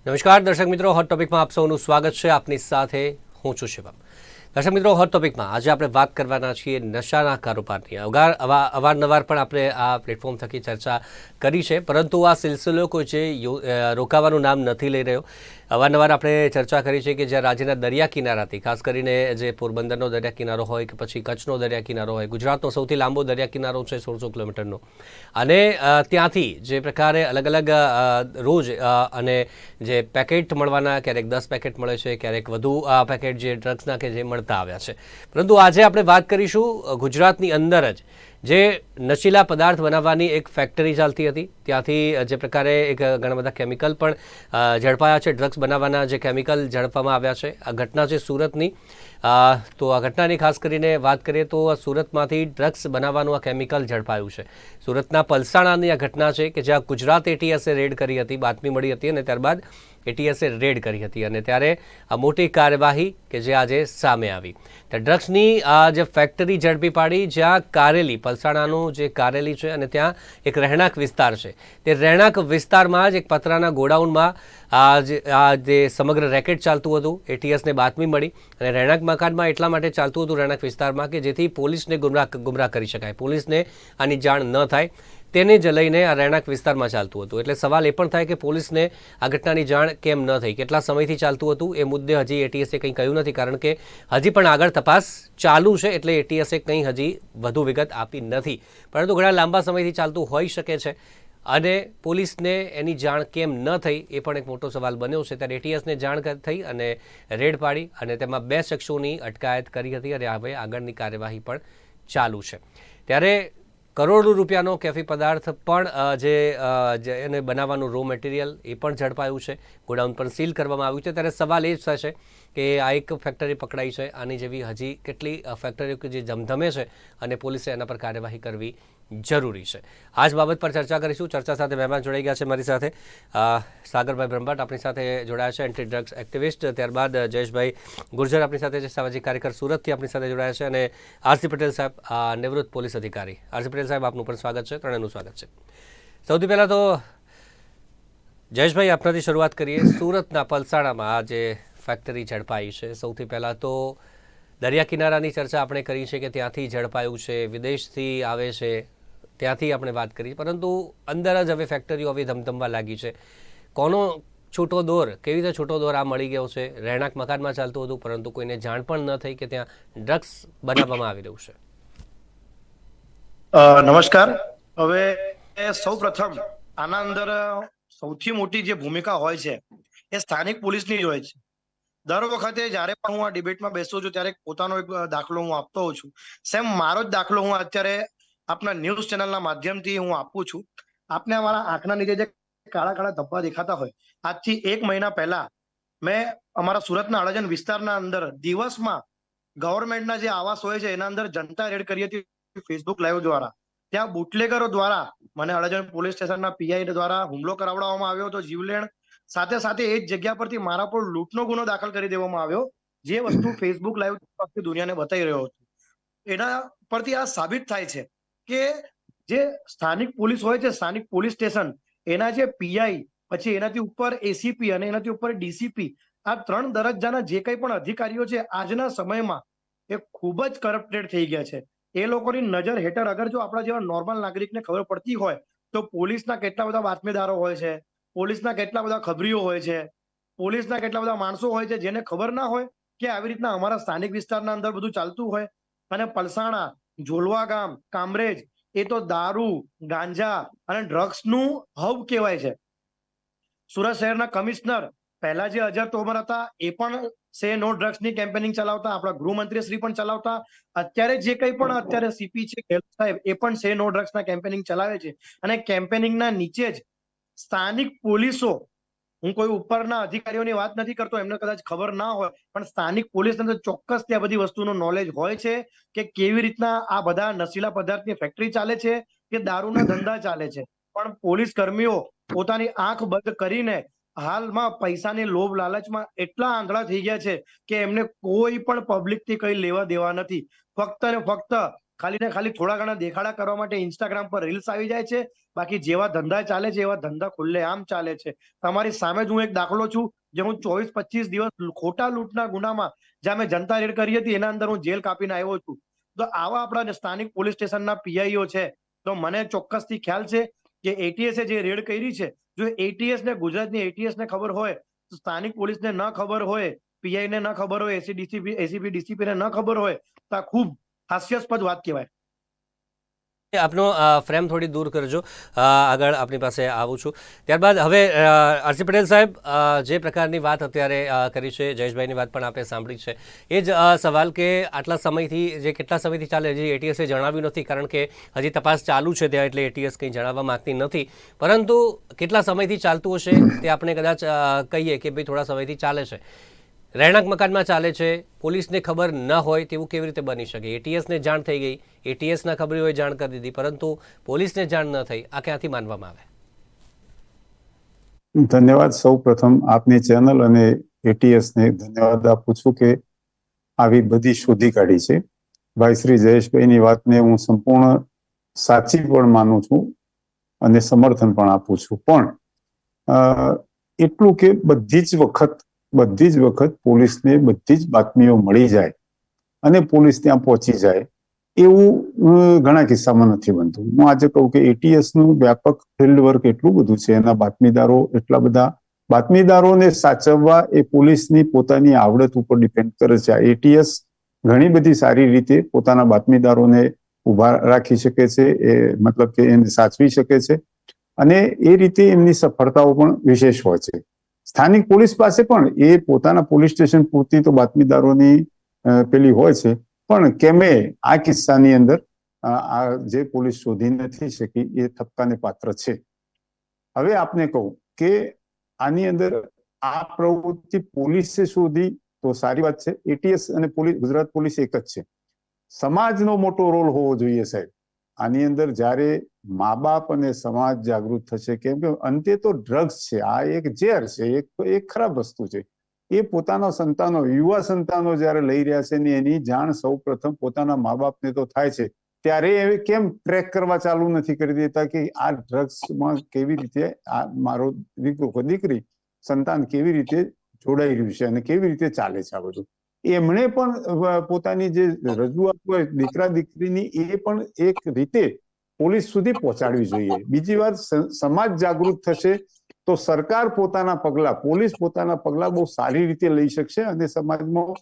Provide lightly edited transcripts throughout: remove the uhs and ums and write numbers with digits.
નમસ્કાર દર્શક મિત્રો, હોટ ટોપિકમાં આપ સૌનું સ્વાગત છે. આપની સાથે હું છું શિવમ. દર્શક મિત્રો, હોટ ટોપિકમાં આજે આપણે વાત કરવાના છીએ નશાના કારોબારની. અવારનવાર પણ આપણે આ પ્લેટફોર્મ થકી ચર્ચા કરી છે, પરંતુ આ સિલસિલો કોઈ છે રોકાવાનું નામ નથી લઈ રહ્યો. અવારનવાર આપણે ચર્ચા કરી છે કે જ્યાં રાજ્યના દરિયા કિનારાથી, ખાસ કરીને જે પોરબંદરનો દરિયા કિનારો હોય કે પછી કચ્છનો દરિયા કિનારો હોય, ગુજરાતનો સૌથી લાંબો દરિયા કિનારો છે 1600 કિલોમીટરનો, અને ત્યાંથી જે પ્રકારે અલગ અલગ રોજ અને જે પેકેટ મળવાના, ક્યારેક 10 પેકેટ મળે છે, ક્યારેક વધુ પેકેટ જે ડ્રગ્સના કે જે મળતા આવ્યા છે. પરંતુ આજે આપણે વાત કરીશું ગુજરાતની અંદર જ જે નશીલા પદાર્થ બનાવવાની એક ફેક્ટરી ચાલતી હતી, ત્યાંથી જે પ્રકારે એક ઘણા બધા કેમિકલ પણ ઝડપાયા છે. ડ્રગ્સ બનાવવાના જે કેમિકલ ઝડપવામાં આવ્યા છે. આ ઘટના છે સુરતની. તો આ ઘટનાની ખાસ કરીને વાત કરીએ તો સુરતમાંથી ડ્રગ્સ બનાવવાનું આ કેમિકલ ઝડપાયું છે. સુરતના પલસાણાની આ ઘટના છે કે જ્યાં ગુજરાત એટીએસે રેડ કરી હતી, બાતમી મળી હતી અને ત્યારબાદ એટીએસે રેડ કરી હતી અને ત્યારે આ મોટી કાર્યવાહી કે જે આજે સામે આવી. ત્યાં ડ્રગ્સની આ જે ફેક્ટરી ઝડપી પાડી, જ્યાં કારેલી, પલસાણાનું જે કારેલી છે અને ત્યાં એક રહેણાંક વિસ્તાર છે. તે રહેણાંક વિસ્તારમાં જ એક પતરાના ગોડાઉનમાં આ જે સમગ્ર રેકેટ ચાલતું હતું. એટીએસને બાતમી મળી અને રહેણાંક મકાનમાં એટલા માટે ચાલતું હતું રહેણાંક વિસ્તારમાં કે જેથી પોલીસને ગુમરાહ કરી શકાય, પોલીસને આની જાણ ન થાય, તેને જ લઈને આ રહેણાંક વિસ્તારમાં ચાલતું હતું. એટલે સવાલ એ પણ થાય કે પોલીસને આ ઘટનાની જાણ કેમ ન થઈ, કેટલા સમયથી ચાલતું હતું એ મુદ્દે હજી એટીએસે કંઈ કહ્યું નથી, કારણ કે હજી પણ આગળ તપાસ ચાલુ છે. એટલે એટીએસે કંઈ હજી વધુ વિગત આપી નથી, પરંતુ ઘણા લાંબા સમયથી ચાલતું હોઈ શકે છે અને પોલીસને એની જાણ કેમ ન થઈ એ પણ એક મોટો સવાલ બન્યો છે. ત્યારે એટીએસને જાણ થઈ અને રેડ પાડી અને તેમાં 2 શખ્સોની અટકાયત કરી હતી અને હવે આગળની કાર્યવાહી પણ ચાલુ છે. ત્યારે કરોડો રૂપિયાનો કેફી પદાર્થ પણ જે એને બનાવવાનું રો મટીરિયલ એ પણ ઝડપાયું છે. ગોડાઉન પણ સીલ કરવામાં આવ્યું છે. ત્યારે સવાલ એ જ થશે કે આ એક ફેક્ટરી પકડાઈ છે, આની જેવી હજી કેટલી ફેક્ટરીઓ કે જે ધમધમે છે અને પોલીસે એના પર કાર્યવાહી કરવી જરૂરી છે. આ જ બાબત પર ચર્ચા કરીશું. ચર્ચા સાથે મહેમાન જોડાઈ ગયા છે મારી સાથે. સાગરભાઈ બ્રહ્મભટ્ટ આપણી સાથે જોડાયા છે, એન્ટી ડ્રગ્સ એક્ટિવિસ્ટ. ત્યારબાદ જયેશભાઈ ગુર્જર આપણી સાથે છે, સામાજિક કાર્યકર, સુરતથી આપણી સાથે જોડાયા છે, અને આરસી પટેલ સાહેબ, નિવૃત્ત પોલીસ અધિકારી. આરસી પટેલ સાહેબ, આપનું પણ સ્વાગત છે, ત્રણેયનું સ્વાગત છે. સૌથી પહેલાં તો જયેશભાઈ, આપણાથી શરૂઆત કરીએ. સુરતના પલસાણામાં આ જે ફેક્ટરી ઝડપાઈ છે, સૌથી પહેલાં તો દરિયા કિનારાની ચર્ચા આપણે કરી છે કે ત્યાંથી ઝડપાયું છે, વિદેશથી આવે છે, ત્યાંથી આપણે વાત કરી, પરંતુ અંદર જ હવે ફેક્ટરીઓ હવે ધમધમવા લાગી છે. કોનો છૂટો દોર, કેવી રીતે છૂટો દોર આ મળી ગયો છે? રહેણાંક મકાનમાં ચાલતું હતું, પરંતુ કોઈને જાણ પણ ન થઈ કે ત્યાં ડ્રગ્સ બનાવવામાં આવી રહ્યું છે. નમસ્કાર. હવે સૌ પ્રથમ આના અંદર સૌથી મોટી જે ભૂમિકા હોય છે એ સ્થાનિક પોલીસની જ હોય છે. દર વખતે જ્યારે પણ હું આ ડિબેટમાં બેસું છું ત્યારે પોતાનો એક દાખલો હું આપતો હોઉં છું. સેમ મારો જ દાખલો હું અત્યારે આપના ન્યૂઝ ચેનલના માધ્યમથી હું આપું છું. આપને અમારા આંખના નીચે જે કાળા કાળા ધબ્બા દેખાતા હોય, આજથી 1 મહિના પહેલા મેં અમારા સુરતના અડાજણ વિસ્તારના અંદર દિવસમાં ગવર્મેન્ટના જે આવાસ હોય છે એના અંદર જનતા રેડ કરી હતી ફેસબુક લાઈવ દ્વારા. ત્યાં બુટલેગરો દ્વારા મને અડાજણ પોલીસ સ્ટેશનના પીઆઈ દ્વારા હુમલો કરાવડાવવામાં આવ્યો હતો, જીવલેણ. સાથે સાથે એ જ જગ્યા પરથી મારા પર લૂંટનો ગુનો દાખલ કરી દેવામાં આવ્યો, જે વસ્તુ ફેસબુક લાઈવ આખી દુનિયાને બતાવી રહ્યો હતો. એના પરથી આ સાબિત થાય છે કે જે સ્થાનિક પોલીસ હોય છે, સ્થાનિક પોલીસ સ્ટેશન, એના જે પીઆઈ, પછી એનાથી ઉપર એસીપી અને એનાથી ઉપર ડીસીપી, આ 3 દરજ્જાના જે કંઈ પણ અધિકારીઓ છે આજના સમયમાં એ ખૂબ જ કરપ્ટેડ થઈ ગયા છે. એ લોકોની નજર હેઠળ અગર જો આપણા જેવા નોર્મલ નાગરિકને ખબર પડતી હોય તો પોલીસના કેટલા બધા બાતમીદારો હોય છે, પોલીસના કેટલા બધા ખબરીઓ હોય છે, પોલીસના કેટલા બધા માણસો હોય છે જેને ખબર ના હોય કે આવી રીતના અમારા સ્થાનિક વિસ્તારના અંદર બધું ચાલતું હોય. અને પલસાણા, ઝોલવા ગામ, કામરેજ એ તો દારૂ, ગાંજા અને ડ્રગ્સનું હબ કહેવાય છે. સુરત શહેરના કમિશનર પહેલા જે અજર તોમર હતા એ પણ સે નો ડ્રગ્સની કેમ્પેનિંગ ચલાવતા, આપણા ગૃહમંત્રી શ્રી પણ ચલાવતા. અત્યારે જે કંઈ પણ અત્યારે સીપી છે ગેહલોત સાહેબ, એ પણ સે નો ડ્રગ્સના કેમ્પેનિંગ ચલાવે છે. અને કેમ્પેનિંગના નીચે જ સ્થાનિક પોલીસો, હું કોઈ ઉપરના અધિકારીઓની વાત નથી કરતો, એમને કદાચ ખબર ના હોય, પણ સ્થાનિક પોલીસને તો ચોક્કસ ત્યાં બધી વસ્તુનો નોલેજ હોય છે કે કેવી રીતના આ બધા નશીલા પદાર્થની ફેક્ટરી ચાલે છે, કે દારૂના ધંધા ચાલે છે. પણ પોલીસ કર્મીઓ પોતાની આંખ બંધ કરીને હાલમાં પૈસાની લોભ લાલચમાં એટલા આંધળા થઈ ગયા છે કે એમને કોઈ પણ પબ્લિકથી કંઈ લેવા દેવા નથી. ફક્ત ને ફક્ત ખાલી ને ખાલી થોડા ઘણા દેખાડા કરવા માટે ઇન્સ્ટાગ્રામ પર રીલ્સ આવી જાય છે. બાકી જેવા ધંધા ચાલે છે એવા ધંધા ખુલ્લેઆમ ચાલે છે. તમારી સામે જ હું એક દાખલો છું, જે હું 24-25 દિવસ ખોટા લૂંટના ગુનામાં જ્યાં મેં જનતા રેડ કરી હતી એના અંદર હું જેલ કાપીને આવ્યો છું. તો આવા આપણા સ્થાનિક પોલીસ સ્ટેશનના પીઆઈઓ છે, તો મને ચોક્કસથી ખ્યાલ છે કે એટીએસે જે રેડ કરી છે, જો એટીએસ ને ગુજરાતની એટીએસ ને ખબર હોય તો સ્થાનિક પોલીસને ન ખબર હોય, પીઆઈ ને ન ખબર હોય, એસીપી ડીસીપી ને ન ખબર હોય, તો આ ખૂબ હાસ્યાસ્પદ વાત કહેવાય. આપનો ફ્રેમ થોડી દૂર કરજો, આગળ આપની પાસે આવું છું. ત્યારબાદ હવે આરસી પટેલ સાહેબ, જે પ્રકારની વાત અત્યારે કરી છે, જયેશભાઈની વાત પણ આપણે સાંભળી છે, એ જ સવાલ કે આટલા સમયથી જે કેટલા સમયથી ચાલે, હજી એટીએસે જણાવ્યું નથી, કારણ કે હજી તપાસ ચાલુ છે ત્યાં, એટલે એટીએસ કંઈ જણાવવા માંગતી નથી. પરંતુ કેટલા સમયથી ચાલતું હશે તે આપણે કદાચ કહીએ કે ભાઈ થોડા સમયથી ચાલે છે, રહેણાંક મકાનમાં ચાલે છે, પોલીસને ખબર ન હોય તેવું કેવી રીતે બની શકે? એટીએસને જાણ થઈ ગઈ, એટીએસના ખબર હોય જાણ કરી દીધી, પરંતુ પોલીસને જાણ ન થઈ, આ ક્યાંથી માનવામાં આવે? ધન્યવાદ. સૌ પ્રથમ આપની ચેનલ અને એટીએસને ધન્યવાદ આપું છું કે આવી બધી શોધી કાઢી છે. ભાઈ શ્રી જયેશભાઈની વાતને હું સંપૂર્ણ સાચી પણ માનું છું અને સમર્થન પણ આપું છું. પણ એટલું કે બધી જ વખત પોલીસને બધી જ બાતમીઓ મળી જાય અને પોલીસ ત્યાં પહોંચી જાય એવું ઘણા કિસ્સામાં નથી બનતું. હું આજે કહું કે એટીએસ નું વ્યાપક ફિલ્ડ વર્ક એટલું બધું છે, એના બાતમીદારો એટલા બધા, બાતમીદારોને સાચવવા એ પોલીસની પોતાની આવડત ઉપર ડિપેન્ડ કરે છે. એટીએસ ઘણી બધી સારી રીતે પોતાના બાતમીદારોને ઉભા રાખી શકે છે, એ મતલબ કે એને સાચવી શકે છે, અને એ રીતે એમની સફળતાઓ પણ વિશેષ હોય છે. સ્થાનિક પોલીસ પાસે પણ એ પોતાના પોલીસ સ્ટેશન પૂરતી તો બાતમીદારોની પેલી હોય છે, પણ કેમે આ કિસ્સાની અંદર આ જે પોલીસ શોધી નથી શકી એ ઠપકાને પાત્ર છે. હવે આપને કહું કે આની અંદર આ પ્રવૃત્તિ પોલીસે શોધી તો સારી વાત છે. એટીએસ અને પોલીસ, ગુજરાત પોલીસ એક જ છે. સમાજનો મોટો રોલ હોવો જોઈએ સાહેબ આની અંદર. જ્યારે મા બાપ અને સમાજ જાગૃત થશે, કેમ કે અંતે તો ડ્રગ્સ છે, આ એક ઝેર છે, એક ખરાબ વસ્તુ છે. એ પોતાના સંતાનો, યુવા સંતાનો જયારે લઈ રહ્યા છે ને એની જાણ સૌ પ્રથમ પોતાના મા બાપને તો થાય છે, ત્યારે એ કેમ ટ્રેક કરવા ચાલુ નથી કરી દેતા કે આ ડ્રગ્સમાં કેવી રીતે આ મારો દીકરો કે દીકરી સંતાન કેવી રીતે જોડાઈ રહ્યું છે અને કેવી રીતે ચાલે છે આ બધું. એમણે પણ પોતાની જે રજૂઆત હોય દીકરા દીકરીની એ પણ એક રીતે પોલીસ સુધી પહોંચાડવી જોઈએ. બીજી વાત, સમાજ જાગૃત થશે તો સરકાર પોતાના પગલા, પોલીસ પોતાના પગલા બહુ સારી રીતે લઈ શકશે અને સમાજમાં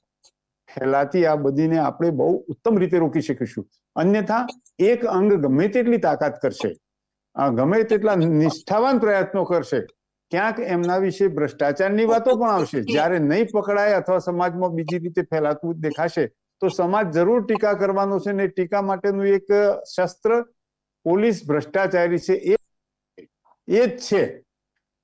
ફેલાતી આ બધીને આપણે બહુ ઉત્તમ રીતે રોકી શકીશું. અન્યથા એક અંગ ગમે તેટલી તાકાત કરશે, ગમે તેટલા નિષ્ઠાવાન પ્રયત્નો કરશે, ક્યાંક એમના વિશે ભ્રષ્ટાચારની વાતો પણ આવશે. જ્યારે નહીં પકડાય અથવા સમાજમાં બીજી રીતે ફેલાતું દેખાશે તો સમાજ જરૂર ટીકા કરવાનો છે, ને ટીકા માટેનું એક શસ્ત્ર પોલીસ ભ્રષ્ટાચારી છે એ જ છે.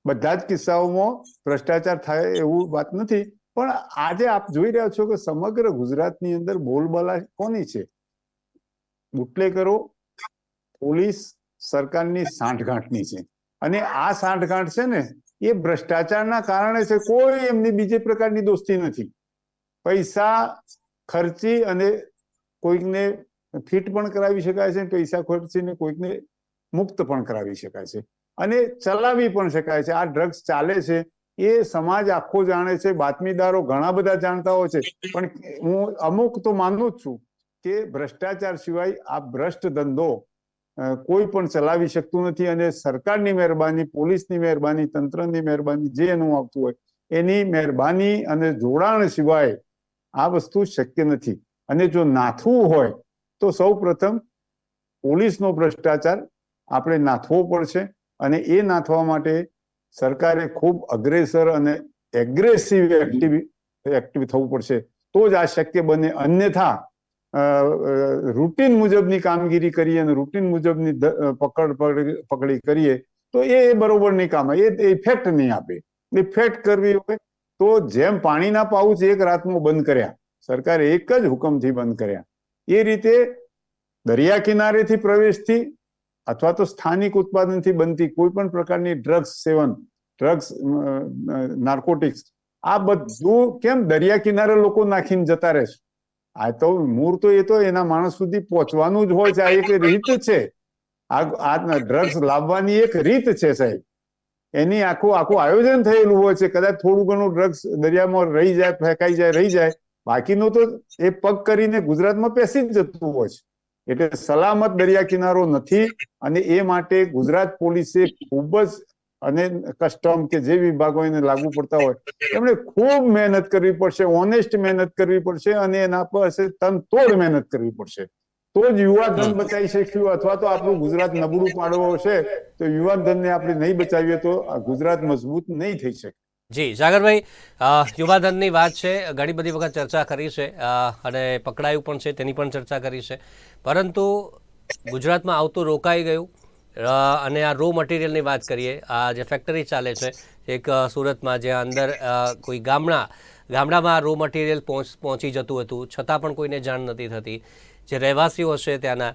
બધા જ કિસ્સાઓમાં ભ્રષ્ટાચાર થાય એવું વાત નથી, પણ આજે આપ જોઈ રહ્યા છો કે સમગ્ર ગુજરાતની અંદર બોલબાલા કોની છે? બુટલેગરો, પોલીસ, સરકારની સાંઠગાંઠની છે. અને આ સાંઠગાંઠ છે ને એ ભ્રષ્ટાચારના કારણે છે. કોઈ એમની બીજી પ્રકારની દોસ્તી નથી. પૈસા ખર્ચી અને કોઈકને ફિટ પણ કરાવી શકાય છે, પૈસા ખર્ચીને કોઈકને મુક્ત પણ કરાવી શકાય છે અને ચલાવી પણ શકાય છે. આ ડ્રગ્સ ચાલે છે એ સમાજ આખો જાણે છે, બાતમીદારો ઘણા બધા જાણતા હોય છે, પણ હું અમુક તો માનું જ છું કે ભ્રષ્ટાચાર સિવાય આ ભ્રષ્ટ ધંધો કોઈ પણ ચલાવી શકતું નથી. અને સરકારની મહેરબાની, પોલીસની મહેરબાની, તંત્રની મહેરબાની, જે એનું આવતું હોય એની મહેરબાની અને જોડાણ સિવાય આ વસ્તુ શક્ય નથી. અને જો નાથવું હોય તો સૌ પ્રથમ પોલીસનો ભ્રષ્ટાચાર આપણે નાથવો પડશે, અને એ નાથવા માટે સરકારે ખૂબ અગ્રેસર અને એગ્રેસિવ એક્ટિવ થવું પડશે, તો જ આ શક્ય બને. અન્યથા રૂટીન મુજબની કામગીરી કરીએ અને રૂટીન મુજબની પકડી કરીએ તો એ બરોબર નહીં કામ, એ ઇફેક્ટ નહીં આપે. ઇફેક્ટ કરવી હોય તો જેમ પાણીના પાઉચ એક રાતમાં બંધ કર્યા, સરકારે એક જ હુકમથી બંધ કર્યા, એ રીતે દરિયા કિનારેથી પ્રવેશથી અથવા તો સ્થાનિક ઉત્પાદનથી બનતી કોઈ પણ પ્રકારની ડ્રગ્સ સેવન, ડ્રગ્સ, નાર્કોટિક્સ, આ બધું કેમ દરિયા કિનારે લોકો નાખીને જતા રહેશે? આ તો મૂળ તો એ તો એના માણસ સુધી પહોંચવાનું જ હોય છે. આ એક રીત છે, આ ડ્રગ્સ લાવવાની એક રીત છે સાહેબ. એની આખું આયોજન થયેલું હોય છે. કદાચ થોડું ઘણું ડ્રગ્સ દરિયામાં રહી જાય, ફેંકાઈ જાય, રહી જાય, બાકીનું તો એ પગ કરીને ગુજરાતમાં પેસી જ જતું હોય છે. એટલે સલામત દરિયા કિનારો નથી, અને એ માટે ગુજરાત પોલીસે ખૂબ જ, અને કસ્ટમ કે જે વિભાગો એને લાગુ પડતા હોય એમણે ખૂબ મહેનત કરવી પડશે, ઓનેસ્ટ મહેનત કરવી પડશે, અને એના પાસે તનતોડ મહેનત કરવી પડશે. તો જ યુવા ધન બચાવી શકશું. અથવા તો આપણું ગુજરાત નબળું પાડવું છે તો યુવા ધનને આપણે નહીં બચાવીએ તો આ ગુજરાત મજબૂત નહીં થઈ શકે. જી સાગરભાઈ, યુવાધનની વાત છે, ઘણી બધી વખત ચર્ચા કરી છે, અને પકડાયું પણ છે તેની પણ ચર્ચા કરી છે, પરંતુ ગુજરાતમાં આવતું રોકાઈ ગયું. અને આ રો મટીરિયલની વાત કરીએ, આ જે ફેક્ટરી ચાલે છે એક સુરતમાં, જ્યાં અંદર કોઈ ગામડામાં રો મટીરિયલ પહોંચી જતું હતું, છતાં પણ કોઈને જાણ નથી થતી. જે રહેવાસીઓ હશે ત્યાંના,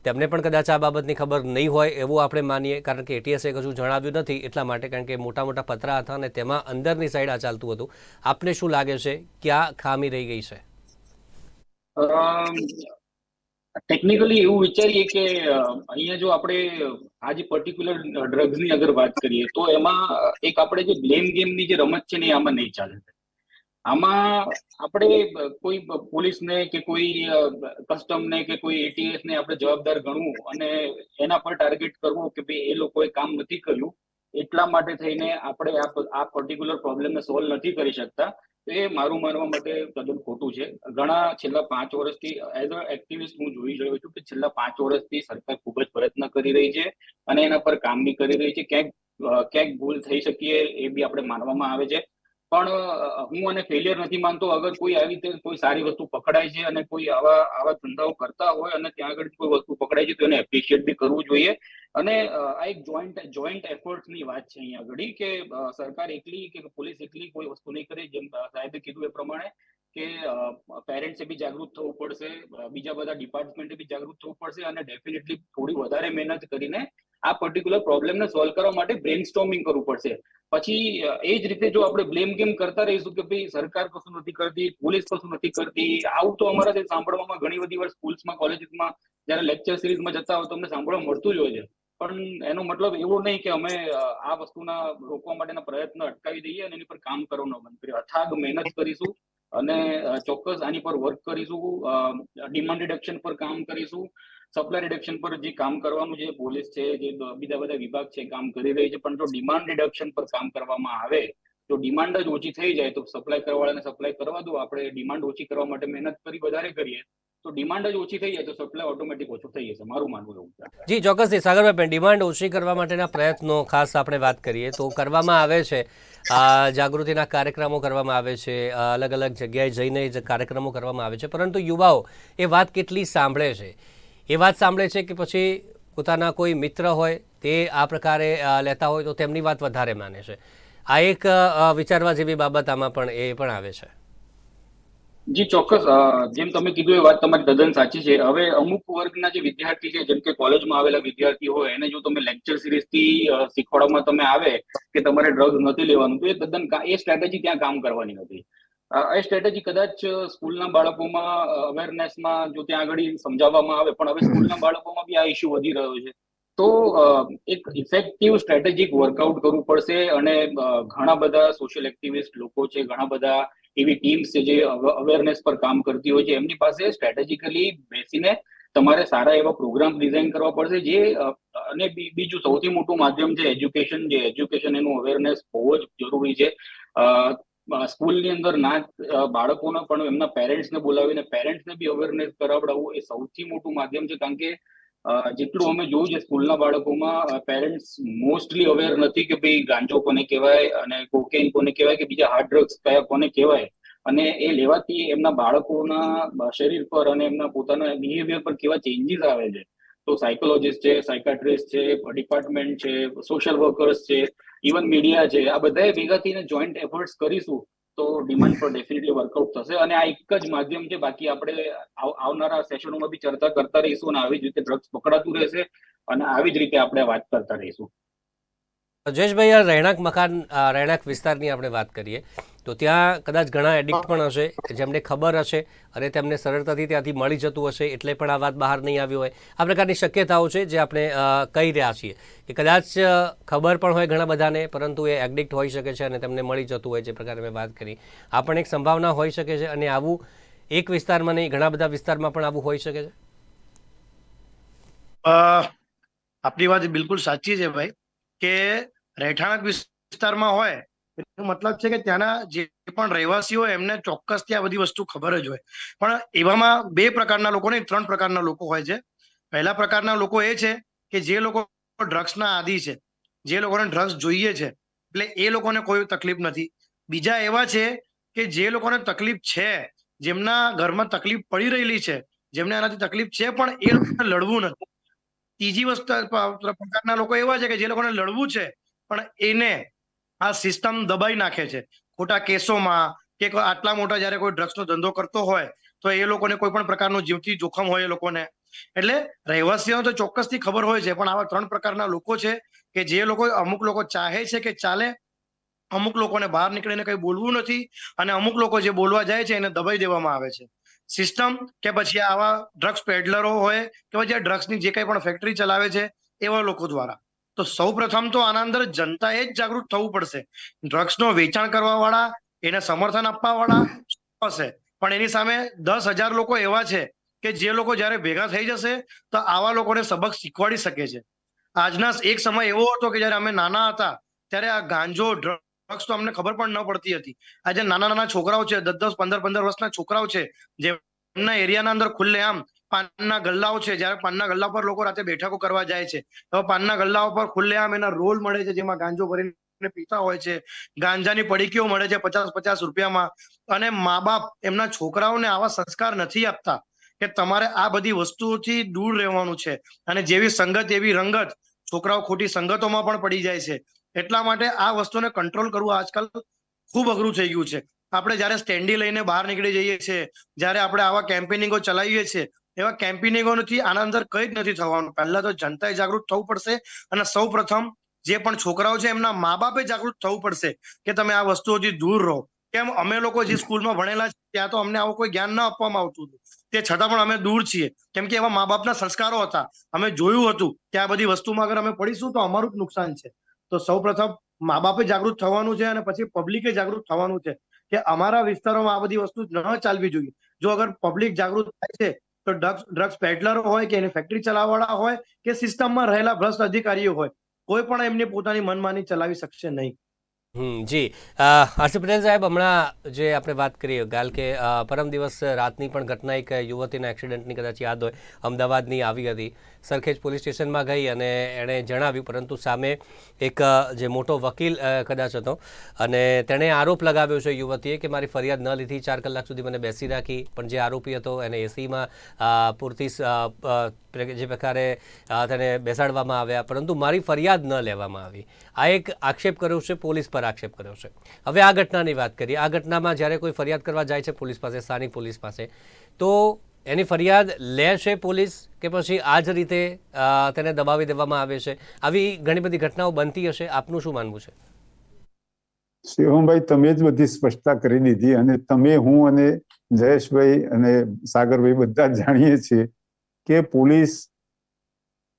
તેમને પણ કદાચ આ બાબતની ખબર નહીં હોય એવું આપણે માનીએ, કારણ કે એટીએસે હજુ જણાવ્યું નથી એટલા માટે, કારણ કે મોટા મોટા પતરા હતા અને તેમાં અંદરની સાઈડ આ ચાલતું હતું. આપને શું લાગે છે, ક્યાં ખામી રહી ગઈ છે? ટેકનિકલી એવું વિચારીએ કે અહીંયા જો આપણે આ જે પર્ટિક્યુલર ડ્રગ્સની અગર વાત કરીએ તો એમાં એક આપણે જે બ્લેમ ગેમની જે રમત છે ને આમાં નહીં ચાલે. આમાં આપણે કોઈ પોલીસને કે કોઈ કસ્ટમને કે કોઈ એટીએસને આપણે જવાબદાર ગણવું અને એના પર ટાર્ગેટ કરવું કે ભાઈ એ લોકોએ કામ નથી કર્યું એટલા માટે થઈને આપણે આ પર્ટિક્યુલર પ્રોબ્લેમને સોલ્વ નથી કરી શકતા, તો એ મારું માનવા માટે તદ્દન ખોટું છે. ઘણા છેલ્લા 5 વર્ષથી એઝ અ એક્ટિવિસ્ટ હું જોઈ રહ્યો છું કે છેલ્લા 5 વર્ષથી સરકાર ખૂબ જ પ્રયત્ન કરી રહી છે અને એના પર કામ બી કરી રહી છે. ક્યાંક ભૂલ થઈ શકીએ એ બી આપણે માનવામાં આવે છે, પણ હું આને ફેલિયર નથી માનતો. અગર કોઈ આવી રીતે કોઈ સારી વસ્તુ પકડાય છે અને કોઈ આવા ધંધાઓ કરતા હોય અને ત્યાં આગળ કોઈ વસ્તુ પકડાય છે તો એને એપ્રિશિએટ બી કરવું જોઈએ. અને આ એક જોઈન્ટ એફર્ટની વાત છે અહીંયા આગળ, કે સરકાર એકલી કે પોલીસ એકલી કોઈ વસ્તુ નહીં કરે. જેમ સાહેબે કીધું એ પ્રમાણે કે પેરેન્ટ્સે બી જાગૃત થવું પડશે, બીજા બધા ડિપાર્ટમેન્ટે બી જાગૃત થવું પડશે, અને ડેફિનેટલી થોડી વધારે મહેનત કરીને આ પર્ટિક્યુલર પ્રોબ્લેમને સોલ્વ કરવા માટે બ્રેઇનસ્ટોર્મિંગ કરવું પડશે. પછી એ જ રીતે જો આપણે બ્લેમ ગેમ કરતા રહીશું કે ભાઈ સરકાર કશું નથી કરતી, પોલીસ કશું નથી કરતી, આવું તો અમારા સાંભળવામાં ઘણી બધી વાર સ્કૂલ્સમાં, કોલેજીસમાં જયારે લેક્ચર સિરીઝમાં જતા હોય તો અમને સાંભળવા મળતું જ હોય છે. પણ એનો મતલબ એવો નહીં કે અમે આ વસ્તુના રોકવા માટેના પ્રયત્ન અટકાવી દઈએ અને એની પર કામ કરવાનો બંધ કરીએ. અથાગ મહેનત કરીશું અને ચોક્કસ આની પર વર્ક કરીશું, ડિમાન્ડ રિડક્શન પર કામ કરીશું, સપ્લાય રિડક્શન પર જે કામ કરવાનું જે પોલીસ છે, જે બીજા બધા વિભાગ છે કામ કરી રહી છે. પણ જો ડિમાન્ડ રિડક્શન પર કામ કરવામાં આવે, જો ડિમાન્ડ જ ઓછી થઈ જાય તો સપ્લાય કરવાવાળાને સપ્લાય કરવા દો. આપણે ડિમાન્ડ ઓછી કરવા માટે મહેનત વધારે કરીએ તો ડિમાન્ડ જ ઓછી થઈ જાય તો સપ્લાય ઓટોમેટિક ઓછું થઈ જશે, મારું માનવું એવું છે. જી ચોક્કસથી સાગરભાઈ, ડિમાન્ડ ઓછી કરવા માટેના પ્રયત્નો ખાસ આપણે વાત કરીએ તો કરવામાં આવે છે. જાગૃતિના કાર્યક્રમો કરવામાં આવે છે, અલગ અલગ જગ્યાએ જઈને જે કાર્યક્રમો કરવામાં આવે છે, પરંતુ યુવાઓ એ વાત કેટલી સાંભળે છે? એ વાત સાંભળે છે કે પછી પોતાના કોઈ મિત્ર હોય તે આ પ્રકારે લેતા હોય તો તેમની વાત વધારે માને છે? આ એક વિચારવા જેવી બાબત આમાં પણ એ પણ આવે છે. જી ચોક્કસ, જેમ તમે કીધું એ વાત તમારી તદ્દન સાચી છે. હવે અમુક વર્ગના જે વિદ્યાર્થી છે, જેમ કે કોલેજમાં આવેલા વિદ્યાર્થી હોય, એને જો તમે લેક્ચર સિરીઝથી શીખવાડવામાં તમે આવે કે તમારે ડ્રગ્સ નથી લેવાનું, તો એ તદ્દન એ સ્ટ્રેટેજી ત્યાં કામ કરવાની નથી. એ સ્ટ્રેટેજી કદાચ સ્કૂલના બાળકોમાં અવેરનેસમાં જો ત્યાં આગળ સમજાવવામાં આવે, પણ હવે સ્કૂલના બાળકોમાં બી આ ઇસ્યુ વધી રહ્યો છે. તો એક ઇફેક્ટિવ સ્ટ્રેટેજિક વર્કઆઉટ કરવું પડશે, અને ઘણા બધા સોશિયલ એક્ટિવિસ્ટ લોકો છે, ઘણા બધા એવી ટીમ્સ છે જે અવેરનેસ પર કામ કરતી હોય છે, એમની પાસે સ્ટ્રેટેજિકલી બેસીને તમારે સારા એવા પ્રોગ્રામ ડિઝાઇન કરવા પડશે. જે અને બીજું સૌથી મોટું માધ્યમ છે એજ્યુકેશન. જે એજ્યુકેશન એનું અવેરનેસ બહુ જ જરૂરી છે. સ્કૂલની અંદર બાળકોના પણ એમના પેરેન્ટ્સને બોલાવીને પેરેન્ટ્સને બી અવેરનેસ કરાવડાવવું એ સૌથી મોટું માધ્યમ છે. કારણ કે જેટલું અમે જોયું છે સ્કૂલના બાળકોમાં, પેરેન્ટ્સ મોસ્ટલી અવેર નથી કે ભાઈ ગાંજો કોને કહેવાય અને કોકેઇન કોને કહેવાય કે બીજા હાર્ડ ડ્રગ્સ કયા કોને કહેવાય, અને એ લેવાથી એમના બાળકોના શરીર પર અને એમના પોતાના બિહેવિયર પર કેવા ચેન્જીસ આવે છે. તો સાયકોલોજીસ્ટ છે, સાયકાટ્રિસ્ટ છે, ડિપાર્ટમેન્ટ છે, સોશિયલ વર્કર્સ છે, ઇવન મીડિયા છે, આ બધાએ ભેગા થઈને જોઈન્ટ એફર્ટ્સ કરીશું તો ડિમાન્ડ પર ડેફિનેટલી વર્કઆઉટ થશે. અને આ એક જ માધ્યમ છે. બાકી આપણે આવનારા સેશનોમાં બી ચર્ચા કરતા રહીશું અને આવી જ રીતે ડ્રગ્સ પકડાતું રહેશે અને આવી જ રીતે આપણે વાત કરતા રહીશું. જયેશભાઈ, આ રહેણાંક વિસ્તારની આપણે વાત કરીએ તો ત્યાં કદાચ ઘણા એડિક્ટ પણ હશે, જેમને ખબર હશે અને તેમને સરળતાથી ત્યાંથી મળી જતું હશે, એટલે પણ આ વાત બહાર નહીં આવી હોય. આ પ્રકારની શક્યતાઓ છે જે આપણે કહી રહ્યા છીએ કે કદાચ ખબર પણ હોય ઘણા બધાને, પરંતુ એ એડિક્ટ હોઈ શકે છે અને તેમને મળી જતું હોય, જે પ્રકારે મેં વાત કરી. આ પણ એક સંભાવના હોઈ શકે છે અને આવું એક વિસ્તારમાં નહીં, ઘણા બધા વિસ્તારમાં પણ આવું હોઈ શકે છે. આપની વાત બિલકુલ સાચી છે ભાઈ, કે રહેઠાણ વિસ્તારમાં હોય એનો મતલબ છે કે ત્યાંના જે પણ રહેવાસી હોય એમને ચોક્કસથી આ બધી વસ્તુ ખબર જ હોય. પણ એવામાં બે પ્રકારના લોકો નહીં, 3 પ્રકારના લોકો હોય છે. પહેલા પ્રકારના લોકો એ છે કે જે લોકો ડ્રગ્સના આદી છે, જે લોકોને ડ્રગ્સ જોઈએ છે, એટલે એ લોકોને કોઈ તકલીફ નથી. બીજા એવા છે કે જે લોકોને તકલીફ છે, જેમના ઘરમાં તકલીફ પડી રહેલી છે, જેમને આનાથી તકલીફ છે પણ એ લોકોને લડવું નથી. ત્રીજી વસ્તુ પ્રકારના લોકો એવા છે કે જે લોકોને લડવું છે પણ એને આ સિસ્ટમ દબાઈ નાખે છે ખોટા કેસોમાં, કે આટલા મોટા જયારે કોઈ ડ્રગ્સનો ધંધો કરતો હોય તો એ લોકોને કોઈ પણ પ્રકારનું જીવથી જોખમ હોય એ લોકોને. એટલે રહેવાસીઓ તો ચોક્કસથી ખબર હોય છે, પણ આવા 3 પ્રકારના લોકો છે કે જે લોકો, અમુક લોકો ચાહે છે કે ચાલે, અમુક લોકોને બહાર નીકળીને કઈ બોલવું નથી, અને અમુક લોકો જે બોલવા જાય છે એને દબાઈ દેવામાં આવે છે સિસ્ટમ, કે પછી આવા ડ્રગ્સ પેડલરો હોય કે પછી ડ્રગ્સની જે કઈ પણ ફેક્ટરી ચલાવે છે એવા લોકો દ્વારા. તો સૌ પ્રથમ તો આના અંદર જનતાએ જ જાગૃત થવું પડશે. ડ્રગ્સનો વેચાણ કરવા વાળા, એને સમર્થન આપવા વાળા હશે, પણ એની સામે 10,000 લોકો એવા છે કે જે લોકો જયારે ભેગા થઈ જશે તો આવા લોકોને સબક શીખવાડી શકે છે. આજના એક સમય એવો હતો કે જયારે અમે નાના હતા ત્યારે આ ગાંજો, ડ્રગ્સ તો અમને ખબર પણ ન પડતી હતી. આજે નાના નાના છોકરાઓ છે, 10-10, 15-15 વર્ષના છોકરાઓ છે, જેમના એરિયાના અંદર ખુલ્લેઆમ પાનના ગલ્લાઓ છે. જ્યારે પાનના ગલ્લા પર લોકો રાતે બેઠકો કરવા જાય છે, તો પાનના ગલ્લાઓ પર ખુલ્લેઆમ એના રોલ મળે છે, જેમાં ગાંજો ભરીને પીતા હોય છે. ગાંજાની પડીકીઓ મળે છે 50-50 રૂપિયામાં. અને મા બાપ એમના છોકરાઓને આવા સંસ્કાર નથી આપતા કે તમારે આ બધી વસ્તુઓથી દૂર રહેવાનું છે. અને જેવી સંગત એવી રંગત, છોકરાઓ ખોટી સંગતોમાં પણ પડી જાય છે. એટલા માટે આ વસ્તુને કંટ્રોલ કરવું આજકાલ ખૂબ અઘરું થઈ ગયું છે. આપણે જયારે સ્ટેન્ડી લઈને બહાર નીકળી જઈએ છીએ, જયારે આપણે આવા કેમ્પેનિંગો ચલાવીએ છીએ, એવા કેમ્પેનિંગોથી આના અંદર કંઈ જ નથી થવાનું. પહેલા તો જનતાએ જાગૃત થવું પડશે, અને સૌ પ્રથમ જે પણ છોકરાઓ છે એમના મા બાપે જાગૃત થવું પડશે કે તમે આ વસ્તુઓથી દૂર રહો. કેમ, અમે લોકો જે સ્કૂલમાં ભણેલા છે ત્યાં તો અમને આવું કોઈ જ્ઞાન ન આપવામાં આવતું હતું, તે છતાં પણ અમે દૂર છીએ, કેમ કે એવા મા બાપના સંસ્કારો હતા. અમે જોયું હતું કે આ બધી વસ્તુમાં અગર અમે પડીશું તો અમારું જ નુકસાન છે. તો સૌ પ્રથમ મા બાપે જાગૃત થવાનું છે, અને પછી પબ્લિકે જાગૃત થવાનું છે કે અમારા વિસ્તારોમાં આ બધી વસ્તુ ન ચાલવી જોઈએ. જો અગર પબ્લિક જાગૃત થાય છે તો ડ્રગ્સ પેડલરો હોય કે એની ફેક્ટરી ચલાવવાવાળા હોય કે સિસ્ટમમાં રહેલા ભ્રષ્ટ અધિકારીઓ હોય, કોઈ પણ એમની પોતાની મનમાની ચલાવી શકશે નહીં. જી, હર્ષ પટેલ સાહેબ, હમણાં જે આપણે વાત કરીએ ગાલ કે પરમ દિવસ રાતની પણ ઘટના, એક યુવતીના એક્સિડન્ટની કદાચ યાદ હોય, અમદાવાદની આવી હતી. સરખેજ પોલીસ સ્ટેશનમાં ગઈ અને એણે જણાવ્યું, પરંતુ સામે એક જે મોટો વકીલ કદાચ હતો અને તેણે આરોપ લગાવ્યો છે યુવતીએ કે મારી ફરિયાદ ન લીધી, 4 કલાક સુધી મને બેસી રાખી, પણ જે આરોપી હતો એને એસીમાં પૂરતી જે પ્રકારે તેને બેસાડવામાં આવ્યા, પરંતુ મારી ફરિયાદ ન લેવામાં આવી. આ એક આક્ષેપ કર્યો છે, પોલીસ પર આક્ષેપ કર્યો છે. હવે આ ઘટનાની વાત કરીએ. આ ઘટનામાં જ્યારે કોઈ ફરિયાદ કરવા જાય છે પોલીસ પાસે, સ્થાનિક પોલીસ પાસે, તો એની ફરિયાદ લે છે પોલીસ કે પછી આ જ રીતે તેને દબાવી દેવામાં આવે છે? આવી ઘણી બધી ઘટનાઓ બનતી હશે, આપનું શું માનવું છે? શિવમભાઈ, તમે જ બધી સ્પષ્ટતા કરી દીધી, અને તમે, હું અને જયેશભાઈ અને સાગરભાઈ બધા જ જાણીએ છીએ કે પોલીસ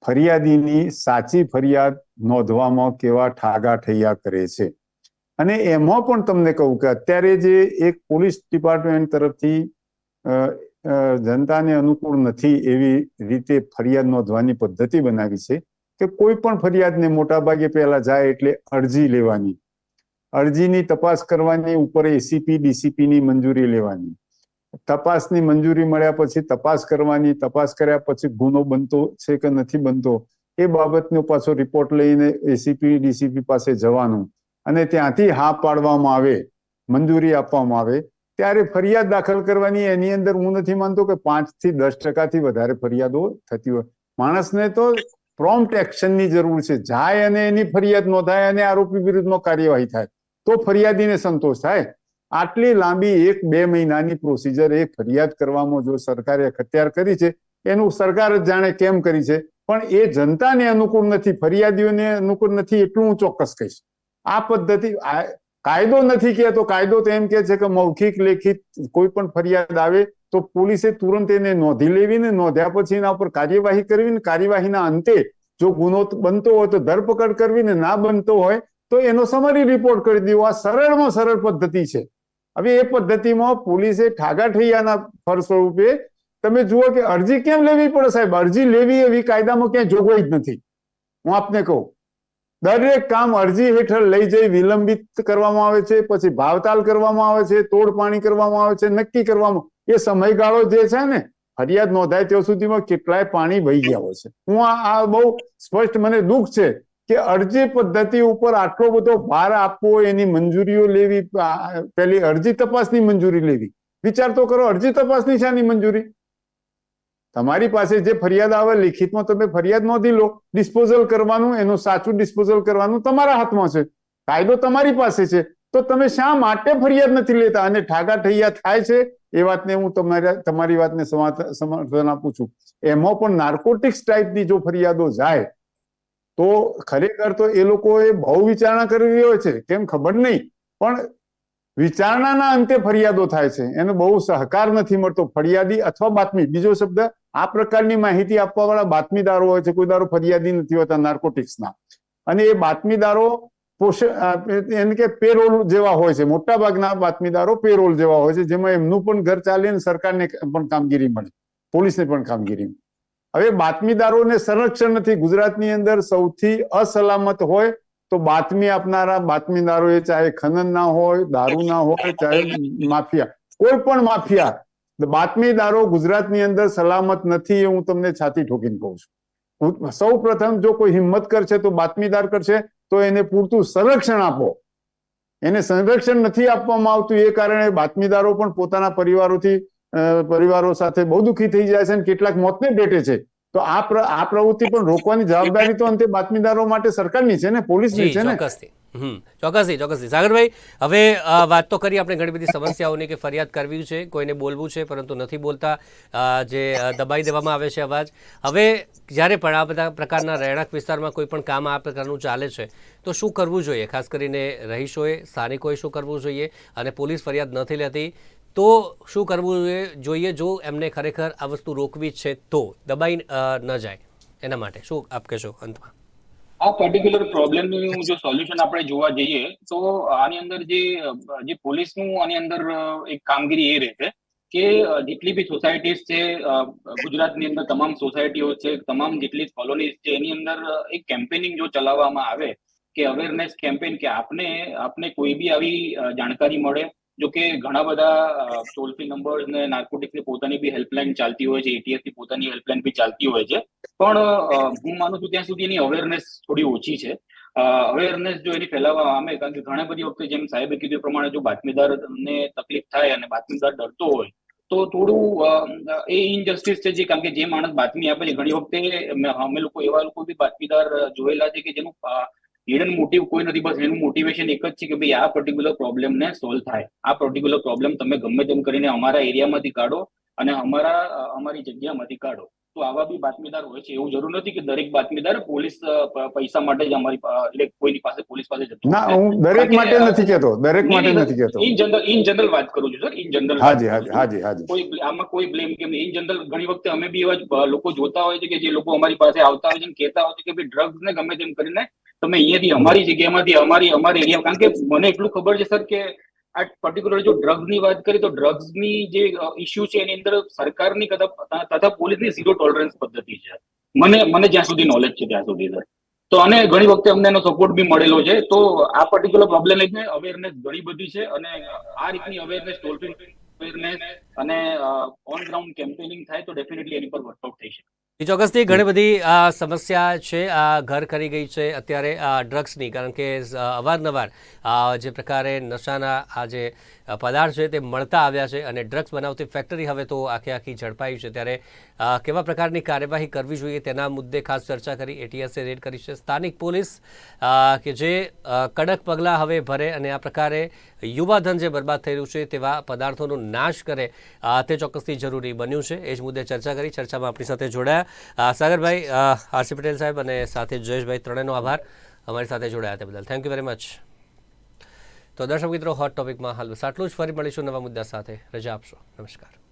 ફરિયાદીની સાચી ફરિયાદ નોંધવામાં કેવા ઠાગા ઠૈયા કરે છે. અને એમાં પણ તમને કહું કે અત્યારે જે એક પોલીસ ડિપાર્ટમેન્ટ તરફથી જનતાને અનુકૂળ નથી એવી રીતે ફરિયાદ નોંધવાની પદ્ધતિ બનાવી છે કે કોઈ પણ ફરિયાદને મોટાભાગે પહેલા જાય એટલે અરજી લેવાની, અરજીની તપાસ કરવાની, ઉપર એસીપી ડીસીપીની મંજૂરી લેવાની, તપાસની મંજૂરી મળ્યા પછી તપાસ કરવાની, તપાસ કર્યા પછી ગુનો બનતો છે કે નથી બનતો એ બાબતનો પાછો રિપોર્ટ લઈને એસીપી ડીસીપી પાસે જવાનું, અને ત્યાંથી હા પાડવામાં આવે, મંજૂરી આપવામાં આવે, ત્યારે ફરિયાદ દાખલ કરવાની. એની અંદર હું નથી માનતો કે 5 થી 10% વધારે ફરિયાદો થતી હોય. માણસને તો પ્રોમ્પ્ટ એક્શનની જરૂર છે. જાય અને એની ફરિયાદ નોંધાય અને આરોપી વિરુદ્ધમાં કાર્યવાહી થાય તો ફરિયાદીને સંતોષ થાય. આટલી લાંબી 1-2 મહિનાની પ્રોસિજર એક ફરિયાદ કરવામાં જો સરકારે અખત્યાર કરી છે, એનું સરકાર જ જાણે કેમ કરી છે, પણ એ જનતાને અનુકૂળ નથી, ફરિયાદીઓને અનુકૂળ નથી, એટલું હું ચોક્કસ કહીશ. આ પદ્ધતિ કાયદો નથી કહેતો. કાયદો તો એમ કે છે કે મૌખિક લેખિત કોઈ પણ ફરિયાદ આવે તો પોલીસે તુરંત એને નોંધી લેવી ને નોંધ્યા પછી એના ઉપર કાર્યવાહી કરવી ને કાર્યવાહીના અંતે જો ગુનો બનતો હોય તો ધરપકડ કરવી ને ના બનતો હોય તો એનો સમરી રિપોર્ટ કરી દેવો. આ સરળમાં સરળ પદ્ધતિ છે. હવે એ પદ્ધતિમાં પોલીસે ઠાગાઠૈયાના ફળ સ્વરૂપે તમે જુઓ કે અરજી કેમ લેવી પડે સાહેબ? અરજી લેવી એવી કાયદામાં ક્યાંય જોગવાઈ જ નથી. હું આપને કહું, દરેક કામ અરજી હેઠળ લઈ જઈ વિલંબિત કરવામાં આવે છે, પછી ભાવતાલ કરવામાં આવે છે, તોડપાણી કરવામાં આવે છે, નક્કી કરવામાં. એ સમયગાળો જે છે ને ફરિયાદ નોંધાય ત્યાં સુધીમાં કેટલાય પાણી વહી ગયા હોય છે. હું આ બહુ સ્પષ્ટ, મને દુઃખ છે કે અરજી પદ્ધતિ ઉપર આટલો બધો ભાર આપવો, એની મંજૂરીઓ લેવી, પેલી અરજી તપાસની મંજૂરી લેવી. વિચાર તો કરો, અરજી તપાસની શાની મંજૂરી? તમારી પાસે જે ફરિયાદ આવે લિખિતમાં તમે ફરિયાદ નોંધી લો, ડિસ્પોઝલ કરવાનું, એનું સાચું ડિસ્પોઝલ કરવાનું તમારા હાથમાં છે, કાયદો તમારી પાસે છે, તો તમે શા માટે ફરિયાદ નથી લેતા? અને ઠાગાઠૈયા થાય છે એ વાતને હું તમારી વાતને સમર્થન આપું છું. એમાં પણ નાર્કોટિક્સ ટાઈપની જો ફરિયાદો જાય તો ખરેખર તો એ લોકોએ બહુ વિચારણા કરવી હોય છે, કેમ ખબર નહીં, પણ વિચારણાના અંતે ફરિયાદો થાય છે, એને બહુ સહકાર નથી મળતો. ફરિયાદી અથવા બાતમી, બીજો શબ્દ, આ પ્રકારની માહિતી આપવા વાળા બાતમીદારો હોય છે, કોઈ દારો ફરિયાદી નથી હોતા નાર્કોટિક્સના. અને એ બાતમીદારો એને કે પેરોલ જેવા હોય છે, મોટા ભાગના બાતમીદારો પેરોલ જેવા હોય છે, જેમાં એમનું પણ ઘર ચાલે અને સરકારને પણ કામગીરી મળે, પોલીસને પણ કામગીરી. હવે બાતમીદારોને સંરક્ષણ નથી. ગુજરાતની અંદર સૌથી અસલામત હોય તો બાતમી આપનારા બાતમીદારો, એ ચાહે ખનન ના હોય, દારૂ ના હોય, ચાહે માફિયા, કોઈ પણ માફિયા, બાતમીદારો ગુજરાતની અંદર સલામત નથી. એ હું તમને છાતી ઠોકીને કહું છું. સૌ પ્રથમ જો કોઈ હિંમત કરશે તો બાતમીદાર કરશે, તો એને પૂરતું સંરક્ષણ આપો. એને સંરક્ષણ નથી આપવામાં આવતું, એ કારણે બાતમીદારો પણ પોતાના પરિવારો સાથે બહુ દુઃખી થઈ જાય છે અને કેટલાક મોતને ભેટે છે. તો આ પ્રવૃત્તિ પણ રોકવાની જવાબદારી તો અંતે બાતમીદારો માટે સરકારની છે ને, પોલીસની છે ને. ચોક્કસથી સાગરભાઈ, હવે વાત તો કરી આપણે ઘણી બધી સમસ્યાઓની કે ફરિયાદ કરવી છે, કોઈને બોલવું છે પરંતુ નથી બોલતા, જે દબાઈ દેવામાં આવે છે અવાજ. હવે જ્યારે પણ આ બધા પ્રકારના રહેણાંક વિસ્તારમાં કોઈ પણ કામ આ પ્રકારનું ચાલે છે તો શું કરવું જોઈએ? ખાસ કરીને રહીશોએ, સ્થાનિકોએ શું કરવું જોઈએ? અને પોલીસ ફરિયાદ નથી લેતી તો શું કરવું જોઈએ જો એમને ખરેખર આ વસ્તુ રોકવી છે તો દબાઈ ન જાય? એના માટે શું આપ કહેશો અંતમાં? આ પર્ટિક્યુલર પ્રોબ્લેમનું જો સોલ્યુશન આપણે જોવા જઈએ તો આની અંદર જે પોલીસનું આની અંદર એક કામગીરી એ રહેશે કે જેટલી બી સોસાયટીઝ છે ગુજરાતની અંદર, તમામ સોસાયટીઓ છે, તમામ જેટલી કોલોનીઝ છે, એની અંદર એક કેમ્પેનિંગ જો ચલાવવામાં આવે કે અવેરનેસ કેમ્પેન, કે આપને કોઈ બી આવી જાણકારી મળે. જો કે ઘણા બધા ટોલ ફ્રી નંબર ને નાર્કોટિક્સની પોતાની બી હેલ્પલાઇન ચાલતી હોય છે, એટીએસની પોતાની હેલ્પલાઇન બી ચાલતી હોય છે, પણ હું માનું છું ત્યાં સુધી એની અવેરનેસ થોડી ઓછી છે. અવેરનેસ જો એની ફેલાવવામાં આવે, કારણ કે ઘણા બધી વખતે જેમ સાહેબે કીધું પ્રમાણે જો બાતમીદારને તકલીફ થાય અને બાતમીદાર ડરતો હોય તો થોડું એ ઇનજસ્ટિસ છે. કારણ કે જે માણસ બાતમી આપે છે, ઘણી વખતે અમે લોકો એવા લોકો બી બાતમીદાર જોયેલા છે કે જેનું હિડન મોટિવ કોઈ નથી, બસ એનું મોટિવેશન એક જ છે કે ભાઈ આ પર્ટિક્યુલર પ્રોબ્લેમને સોલ્વ થાય, આ પર્ટિક્યુલર પ્રોબ્લેમ તમે ગમે તેમ કરીને અમારા એરિયામાંથી કાઢો અને અમારી જગ્યામાંથી કાઢો. તો આવા બી બાતમીદાર હોય છે. એવું જરૂર નથી કે દરેક બાતમીદાર પોલીસ પૈસા માટે જ એટલે કોઈની પાસે પોલીસ પાસે જતો. ના, હું દરેક માટે નથી કહેતો, દરેક માટે નથી કહેતો. ઇન જનરલ વાત કરું છું સર, ઇન જનરલ. હાજી. કોઈ આમાં કોઈ બ્લેમ કેમ નહીં. ઇન જનરલ ઘણી વખતે અમે બી એવા લોકો જોતા હોય છે કે જે લોકો અમારી પાસે આવતા હોય છે અને કહેતા હોય છે કે ભાઈ ડ્રગ્સ ને ગમે તેમ કરીને તમે અહીંયાથી અમારી જગ્યામાંથી અમારા એરિયા, કારણ કે મને એટલું ખબર છે સર કે આ પર્ટિક્યુલર જો ડ્રગ્સ ની વાત કરીએ તો ડ્રગ્સની જે ઇસ્યુ છે એની અંદર સરકારની તથા પોલીસની ઝીરો ટોલરન્સ પદ્ધતિ છે, મને જ્યાં સુધી નોલેજ છે ત્યાં સુધી સર. તો અને ઘણી વખતે અમને એનો સપોર્ટ બી મળેલો છે. તો આ પર્ટિક્યુલર પ્રોબ્લેમ એટલે અવેરનેસ ઘણી બધી છે અને આ રીતની અવેરનેસ, ટોલ ફ્રી અવેરનેસ અને ઓન ગ્રાઉન્ડ કેમ્પેનિંગ થાય તો ડેફિનેટલી એની પર વર્કઆઉટ થઈ શકે. ચોક્કસથી ઘણી બધી આ સમસ્યા છે, આ ઘર કરી ગઈ છે અત્યારે આ ડ્રગ્સની, કારણ કે અવારનવાર જે પ્રકારે નશાના આ જે પદાર્થ છે તે મળતા આવ્યા છે અને ડ્રગ્સ બનાવતી ફેક્ટરી હવે તો આખી ઝડપાઈ છે. ત્યારે કેવા પ્રકારની કાર્યવાહી કરવી જોઈએ તેના મુદ્દે ખાસ ચર્ચા કરી. એટીએસે રેડ કરી છે. સ્થાનિક પોલીસ કે જે કડક પગલાં હવે ભરે અને આ પ્રકારે યુવાધન જે બરબાદ થઈ રહ્યું છે તેવા પદાર્થોનો નાશ કરે તે ચોક્કસથી જરૂરી બન્યું છે. એ જ મુદ્દે ચર્ચા કરી. ચર્ચામાં આપણી સાથે જોડાયા સાગરભાઈ, આરસી પટેલ સાહેબ અને સાથે જયેશભાઈ, ત્રણેયનો આભાર અમારી સાથે જોડાયા તે બદલ. Thank you very much. તો દર્શક મિત્રો હોટ ટોપિકમાં હાલ બસ આટલું જ. ફરી મળીશું નવા મુદ્દા સાથે. રજા આપશો. નમસ્કાર.